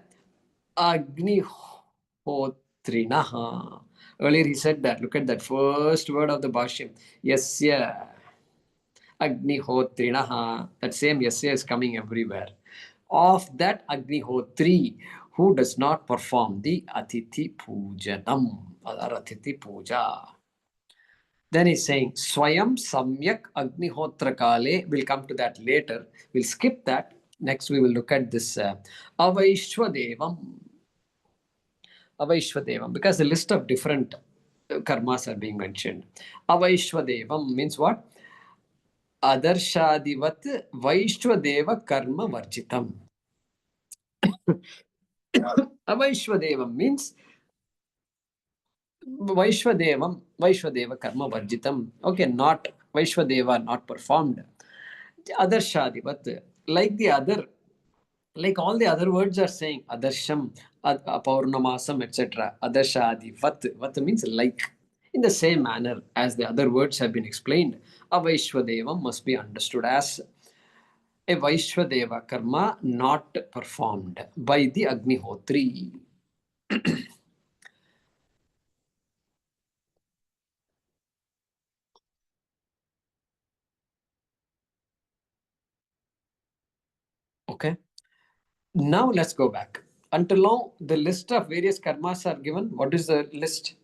Agni Hotrinaha. Earlier he said that. Look at that first word of the Bhaashyam. Yasya Agnihotrinaha. That same yasya is coming everywhere. Of that Agnihotri, who does not perform the Atithi Pujanam or Atithi Puja. Then he's saying, Swayam Samyak Agnihotra Kale. We'll come to that later. We'll skip that. Next, we will look at this Avaishwadevam. Avaishwadevam, because the list of different karmas are being mentioned. Avaishwadevam means what? Adarshadivat Vaishwadeva Karma Varjitam. Avaishwadevam means Vaishwadeva Karma Varjitam. Okay, not Vaishwadeva, not performed. Adarshadivat, like all the other words are saying, Adarsham, Apaurnamasam, etc. Adarshadivat, Vat means like. In the same manner as the other words have been explained, Avaishwadevam must be understood as a Vaishwadeva karma not performed by the Agnihotri. Okay. Now let's go back. Until now, the list of various karmas are given. What is the list?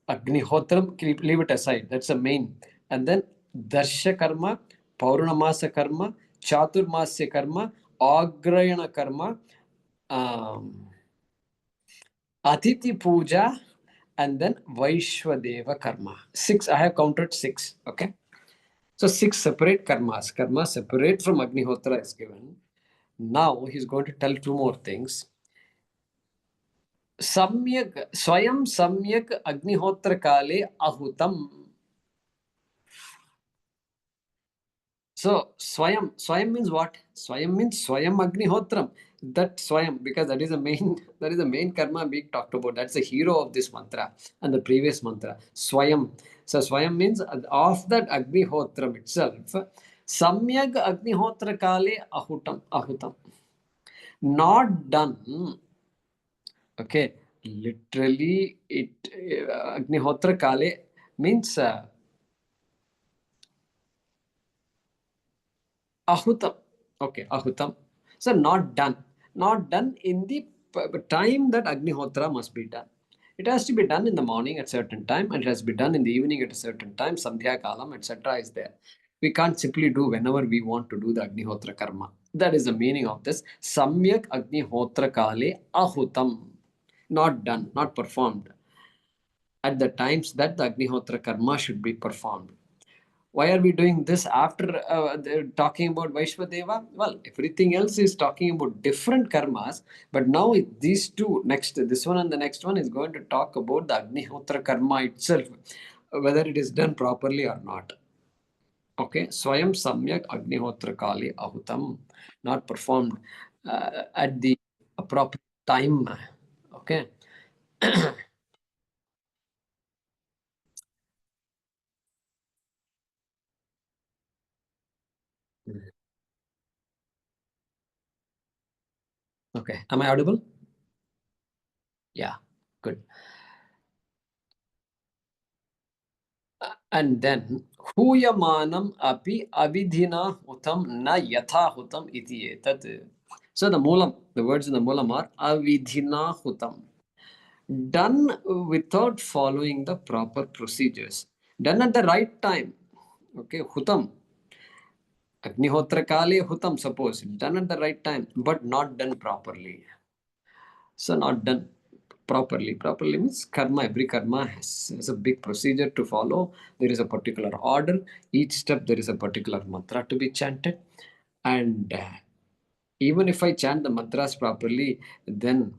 Agnihotram, leave it aside. That's the main. And then Darsha karma, Paurnamasa karma, Chaturmasya karma, Agrayana karma, Atiti puja, and then Vaishwadeva karma. 6, I have counted 6. Okay. So 6 separate karmas. Karma separate from Agnihotra is given. Now he's going to tell 2 more things. Samyak, Swayam Samyak Agnihotra Kale Ahutam. So Swayam means what? Swayam means Swayam Agnihotram. That Swayam, because that is the main karma being talked about. That's the hero of this mantra and the previous mantra. Swayam. So Swayam means of that Agnihotram itself. Samyak Agnihotra Kale Ahutam. Not done. Okay. Literally, Agnihotra Kale means Ahutam. Okay, Ahutam. So not done. Not done in the time that Agnihotra must be done. It has to be done in the morning at certain time, and it has to be done in the evening at a certain time. Sandhya Kalam, etc. is there. We can't simply do whenever we want to do the Agnihotra karma. That is the meaning of this. Samyak Agnihotra Kale Ahutam. Not done, not performed at the times that the Agnihotra karma should be performed. Why are we doing this after talking about Vaishwadeva? Well, everything else is talking about different karmas, but now these two, this one and the next one, is going to talk about the Agnihotra karma itself, whether it is done properly or not. Okay, Swayam Samyak Agnihotra Kali Ahutam, not performed at the appropriate time. Okay. Okay, am I audible? Yeah, good. And then, Huyamanam api avidhina hutam na yatha hutam iti etat. So the moolam, the words in the moolam are avidhina hutam. Done without following the proper procedures. Done at the right time. Okay, hutam. Agnihotra kale hutam, suppose. Done at the right time, but not done properly. So not done properly. Properly means karma. Every karma has a big procedure to follow. There is a particular order. Each step there is a particular mantra to be chanted. And even if I chant the mantras properly, then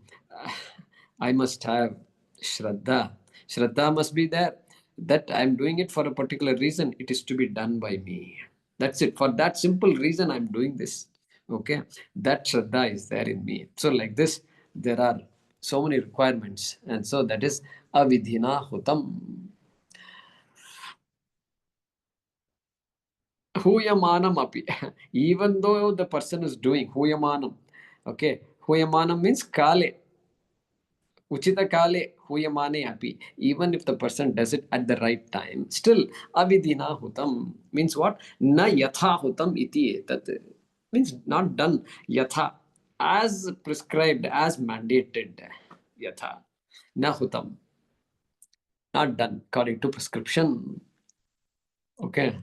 I must have Shraddha. Shraddha must be there. That I am doing it for a particular reason. It is to be done by me. That's it. For that simple reason, I am doing this. Okay. That Shraddha is there in me. So like this, there are so many requirements. And so that is avidhina hutam. Huyamanam api. Even though the person is doing huyamanam. Okay. Huyamanam means kale. Uchita kale huyamane api. Even if the person does it at the right time, still avidhina hutam means what? Na yatha hutam iti etat. Means not done yatha, as prescribed, as mandated. Yatha. Na hutam. Not done according to prescription. Okay.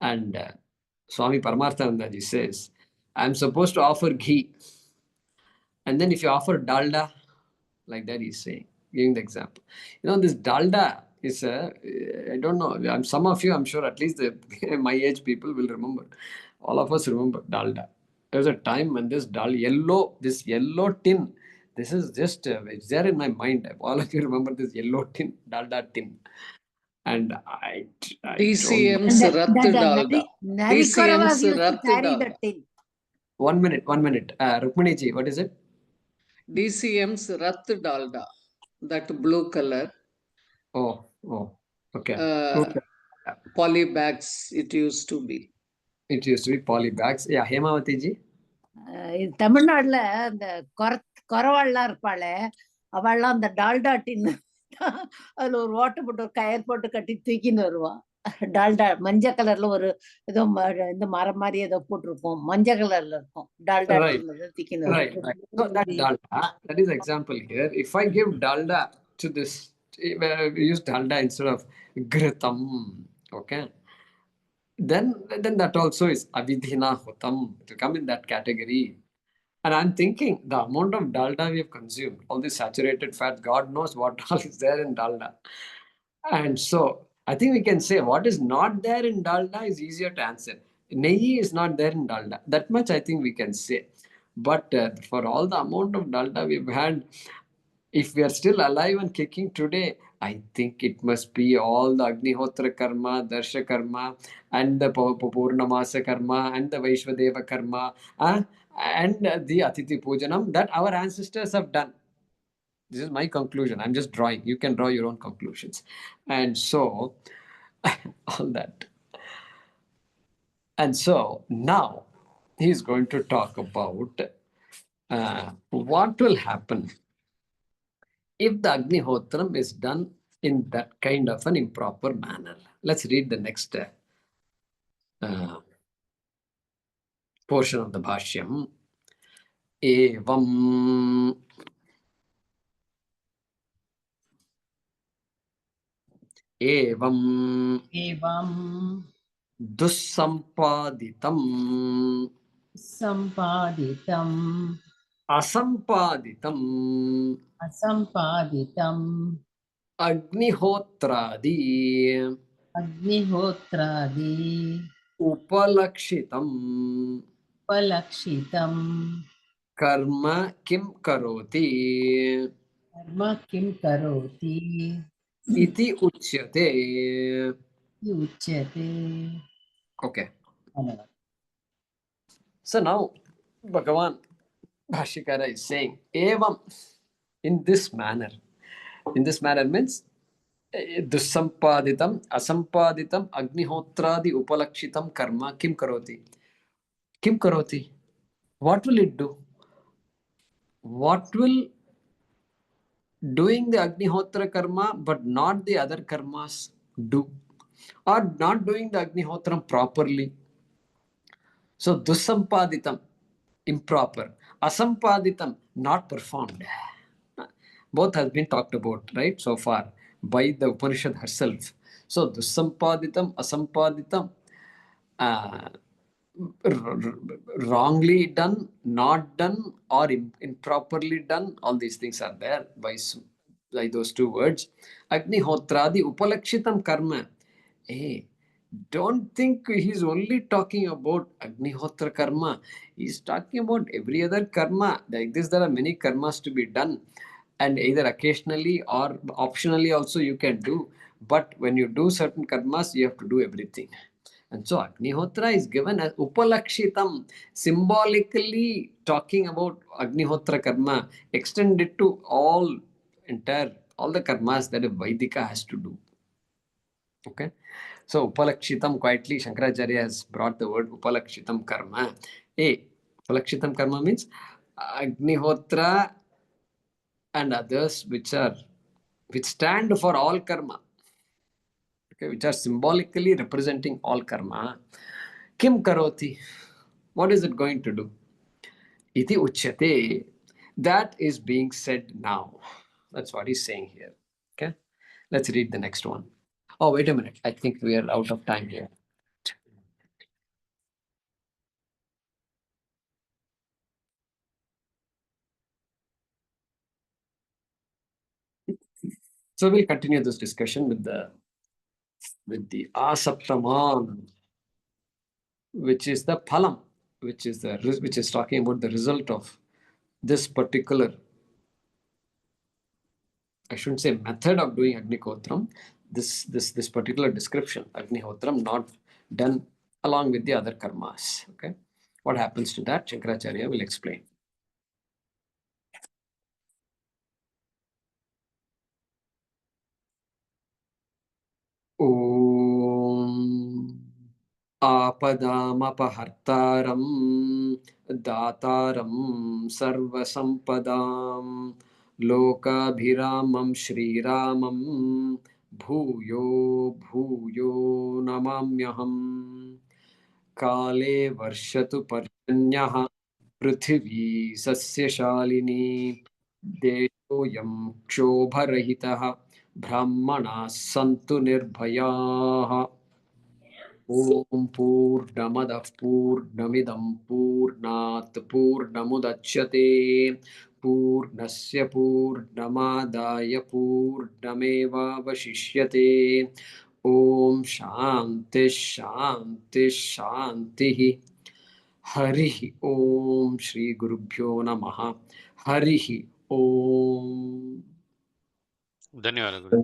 And Swami Paramarthanandaji says, I'm supposed to offer ghee. And then if you offer dalda, like that he's saying, giving the example. You know, this dalda is I don't know, some of you, I'm sure at least my age people will remember. All of us remember dalda. There was a time when this yellow tin, this is just, it's there in my mind. All of you remember this yellow tin, dalda tin. And I DCM's Rath Dalda. Narikoravas used to Rath carry Dalda. the tin. 1 minute. Rukmini ji, what is it? DCM's Rath Dalda. That blue color. Oh, okay. Poly bags it used to be. It used to be poly bags. Yeah, Hemavati ji. தமிழ்நாடுல அந்த குறவாள்லாம் இருப்பாளே அவள்லாம் அந்த டால்டா டின் அதுல ஒரு ஓட்டை போட்டு ஒரு coir போட்டு கட்டி தூக்கின்னு வருவான். டால்டா மஞ்சள் கலர்ல ஒரு ஏதோ இந்த மரம் மாதிரி ஏதோ போட்டிருப்போம், மஞ்சள் கலர்ல இருக்கும். டால்டா தூக்கின்னு வருவான். So that dalda, that is example here. If I give dalda to this, we use dalda instead of ghritam. Okay. then that also is avidhina hutam. It will come in that category. And I'm thinking the amount of dalda we have consumed, all the saturated fat, God knows what all is there in dalda. And so I think we can say what is not there in dalda is easier to answer. Nehi is not there in dalda. That much I think we can say. But for all the amount of dalda we've had, if we are still alive and kicking today, I think it must be all the Agnihotra karma, Darsha karma, and the Purnamasa karma, and the Vaishvadeva karma, and the Atiti Pujanam that our ancestors have done. This is my conclusion. I'm just drawing. You can draw your own conclusions. And so, all that. And so, now he's going to talk about what will happen if the Agnihotram is done in that kind of an improper manner. Let's read the next portion of the Bhaashyam. Evam Evam Dussampaditam Sampaditam Asampaditam Asampaditam Agnihotradi Agnihotradi Upalakshitam Palakshitam Karma Kim Karoti Karma Kim Karoti Iti Uchyate. Yuchyate. Okay. So now Bhagavan Bhashyakara is saying, Evam, in this manner. In this manner means Dusampaditam, Asampaditam, Agnihotradi, Upalakshitam, Karma, Kim Karoti. Kim Karoti. What will it do? What will doing the Agnihotra karma but not the other karmas do? Or not doing the Agnihotram properly? So Dusampaditam, improper. Asampaditam, not performed. Both has been talked about, right, so far by the Upanishad herself. So Dusampaditam, Asampaditam, wrongly done, not done, or improperly done, all these things are there by those two words. Agnihotradi Upalakshitam karma. Hey, don't think he's only talking about Agnihotra karma. He's talking about every other karma. Like this, there are many karmas to be done, and either occasionally or optionally also you can do. But when you do certain karmas, you have to do everything. And so Agnihotra is given as Upalakshitam, symbolically talking about Agnihotra karma, extend it to all the karmas that a Vaidika has to do. Okay. So Upalakshitam, quietly Shankaracharya has brought the word Upalakshitam karma. Upalakshitam karma means Agnihotra and others which stand for all karma. Okay, which are symbolically representing all karma. Kim karoti? What is it going to do? Iti uchyate. That is being said now. That's what he's saying here. Okay. Let's read the next one. Oh, wait a minute. I think we are out of time here. So we'll continue this discussion with the asaptaman, which is the phalam, which is talking about the result of this particular, I shouldn't say method of doing Agnihotram, this particular description, Agnihotram not done along with the other karmas. Okay. What happens to that? Shankaracharya will explain. Om Apadamapahartaram Dataram Sarvasampadam Lokabhiramam Shriramam Bhuyo Bhuyo Namamyaham Kale Varshatu Parjanyah Prithvi Sasyashalini Deshoyam Kshobarahitah Brahmana Santu Nirbhayaha. Om Purnamadah Purnamidam Purnat Purnamudachyate Purnasya Purnamadaya Purnameva Vashishyate. Om Shanti Shanti Shanti. Harihi Om Shri Gurubhyo Namaha. Harihi Om. ಧನ್ಯವಾದ ಗುರುಜಿ.